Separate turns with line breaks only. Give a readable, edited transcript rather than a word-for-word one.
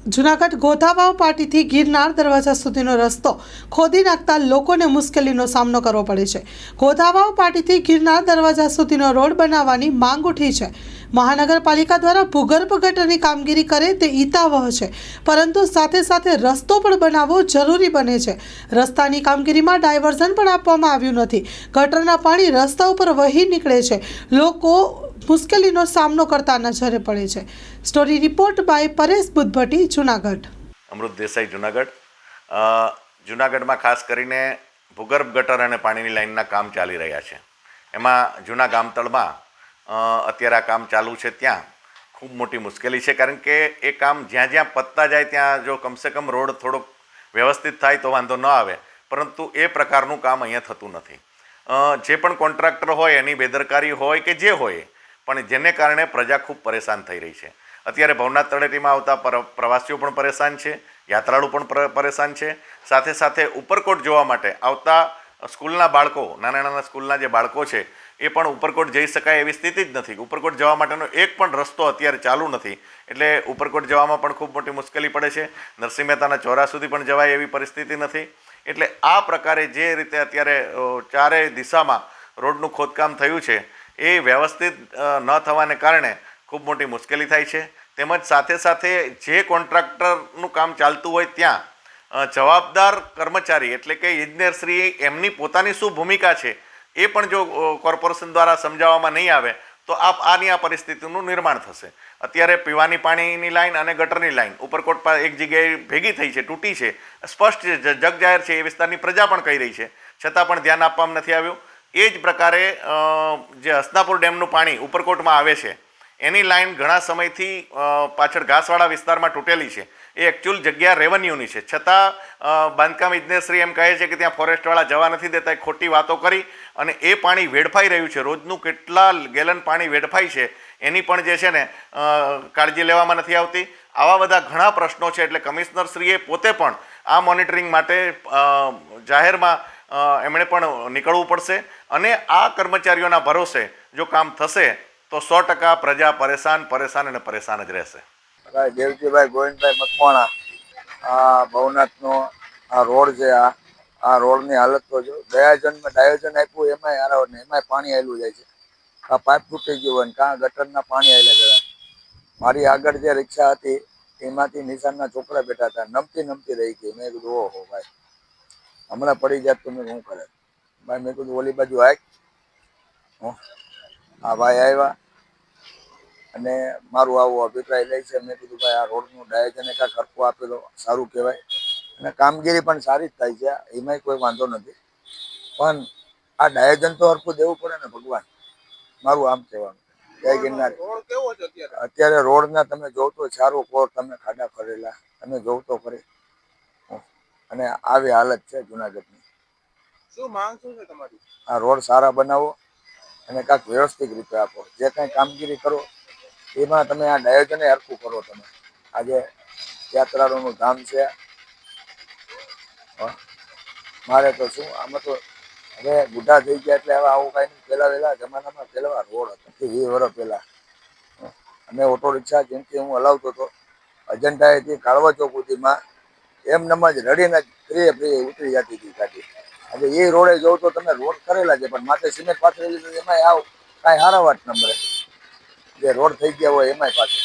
જૂનાગઢ ગોધાવાવ પાટીથી ગિરનાર દરવાજા સુધીનો રસ્તો ખોદી નાખતા લોકોને મુશ્કેલીનો સામનો કરવો પડે છે। ગોધાવાવ પાટીથી ગિરનાર દરવાજા સુધીનો રોડ બનાવવાની માંગ ઉઠી છે। મહાનગરપાલિકા દ્વારા ભૂગર્ભ ગટરની કામગીરી કરે તે હિતાવહ છે, પરંતુ સાથે સાથે રસ્તો પણ બનાવવો જરૂરી બને છે। રસ્તાની કામગીરીમાં ડાયવર્ઝન પણ આપવામાં આવ્યું નથી। ગટરના પાણી રસ્તા ઉપર વહી નીકળે છે। લોકો મુશ્કેલીનો સામનો કરતા નજરે પડે છે। Story report by Paresh Buddhbhatti, Junagadh.
Amrut Desai, Junagadh. જૂનાગઢમાં ખાસ કરીને ભૂગર્ભ ગટર અને પાણીની લાઇનના કામ ચાલી રહ્યા છે। એમાં જૂના ગામતળમાં અત્યારે આ કામ ચાલુ છે, ત્યાં ખૂબ મોટી મુશ્કેલી છે, કારણ કે એ કામ જ્યાં જ્યાં પતતા જાય ત્યાં જો કમસે કમ રોડ થોડોક વ્યવસ્થિત થાય તો વાંધો ન આવે, પરંતુ એ પ્રકારનું કામ અહીંયા થતું નથી। જે પણ કોન્ટ્રાક્ટર હોય એની બેદરકારી હોય કે જે હોય, પણ જેને કારણે પ્રજા ખૂબ પરેશાન થઈ રહી છે। અત્યારે ભવનાથ તળેટીમાં આવતા પ્રવાસીઓ પણ પરેશાન છે, યાત્રાળુ પણ પરેશાન છે, સાથે સાથે ઉપરકોટ જોવા માટે આવતા સ્કૂલના બાળકો, નાના નાના સ્કૂલના જે બાળકો છે એ પણ ઉપરકોટ જઈ શકાય એવી સ્થિતિ જ નથી। ઉપરકોટ જવા માટેનો એક પણ રસ્તો અત્યારે ચાલુ નથી, એટલે ઉપરકોટ જવામાં પણ ખૂબ મોટી મુશ્કેલી પડે છે। નરસિંહ મહેતાના ચોરા સુધી પણ જવાય એવી પરિસ્થિતિ નથી। એટલે આ પ્રકારે જે રીતે અત્યારે ચારેય દિશામાં રોડનું ખોદકામ થયું છે એ વ્યવસ્થિત ન થવાને કારણે ખૂબ મોટી મુશ્કેલી થાય છે। તેમજ સાથે સાથે જે કોન્ટ્રાક્ટરનું કામ ચાલતું હોય ત્યાં જવાબદાર કર્મચારી એટલે કે ઇજનેરશ્રી એમની પોતાની શું ભૂમિકા છે એ પણ જો કોર્પોરેશન દ્વારા સમજાવવામાં નહીં આવે તો આની આ પરિસ્થિતિનું નિર્માણ થશે। અત્યારે પીવાની પાણીની લાઈન અને ગટરની લાઈન ઉપરકોટ પર એક જગ્યાએ ભેગી થઈ છે, તૂટી છે, સ્પષ્ટ જગજાહેર છે, એ વિસ્તારની પ્રજા પણ કહી રહી છે, છતાં પણ ધ્યાન આપવામાં નથી આવ્યું। એ જ પ્રકારે જે હસનાપુર ડેમનું પાણી ઉપરકોટમાં આવે છે એની લાઈન ઘણા સમયથી પાછળ ઘાસવાળા વિસ્તારમાં તૂટેલી છે। એ એકચ્યુઅલ જગ્યા રેવન્યુની છે, છતાં બાંધકામ ઇજનેરશ્રી એમ કહે છે કે ત્યાં ફોરેસ્ટવાળા જવા નથી દેતા, ખોટી વાતો કરી અને એ પાણી વેડફાઈ રહ્યું છે। રોજનું કેટલા ગેલન પાણી વેડફાય છે એની પણ જે છે ને કાળજી લેવામાં નથી આવતી। આવા બધા ઘણા પ્રશ્નો છે, એટલે કમિશનરશ્રીએ પોતે પણ આ મોનિટરિંગ માટે જાહેરમાં એમણે પણ નીકળવું પડશે, અને આ કર્મચારીઓના ભરોસે જો કામ થશે તો 100% પ્રજા પરેશાન અને પરેશાન જ રહેશે।
દેવજીભાઈ ગોવિંદભાઈ મકવાણા, આ ભવનાથનો આ રોડ છે, આ રોડની હાલત તો જો ડાયોજન આપ્યું એમાંય હારાવ ને એમાંય પાણી આવેલું જાય છે। આ પાઇપ તૂટી ગયું હોય ને કાં ગટરના પાણી આવેલા ગયા। મારી આગળ જે રિક્ષા હતી એમાંથી નિશાનના છોકરા બેઠા હતા, નમતી રહી ગઈ। મેં કીધું ઓહો ભાઈ, હમણાં પડી જાત તો મેં શું કરે ભાઈ। મેં કીધું ઓલી બાજુ આ ભાઈ આવ્યા અને મારું આવો અભિપ્રાય લે છે। મેં કીધું ભાઈ આ રોડનું ડાયોજન એકા ખર્ચો આપેલો સારું કહેવાય, અને કામગીરી પણ સારી જ થાય છે, એમાંય કોઈ વાંધો નથી, પણ આ ડાયોજન તો હરખું દેવું પડે ને ભગવાન, મારું આમ કહેવાનું। જય ગિરનાર। અત્યારે રોડના તમે જોવ તો ચારો કોર તમે ખાડા કરેલા તમે જોવ તો ખરી, અને આવી હાલત છે જુનાગઢની।
શું માંગ શું છે તમારી?
આ રોડ સારા બનાવો અને કાંઈક વ્યવસ્થિત રીતે આપો। જે કાંઈ કામગીરી કરો એમાં તમે આ ડાયોજને હરખું કરો। તમે આજે યાત્રાળુનું ધામ છે, મારે તો શું આમાં તો હવે બુઢા થઈ ગયા એટલે હવે આવું કાંઈ વહેલા જમાનામાં પેલા રોડ હતો 20 વર્ષ પહેલાં અમે ઓટો રિક્ષા જેમથી હું હલાવતો હતો અજંટાએથી કાળવા ચોક સુધીમાં એમનેમ જ રડીને ફ્રી ઉતરી જતી હતી ગાડી। આજે એ રોડે જોઉં તો તમે રોડ કરેલા છે પણ માથે સિમેન્ટ પાથરેલી, એમાંય આવ કાંઈ હારા વાત નંબરે જે રોડ થઈ ગયા હોય એમાંય પાછું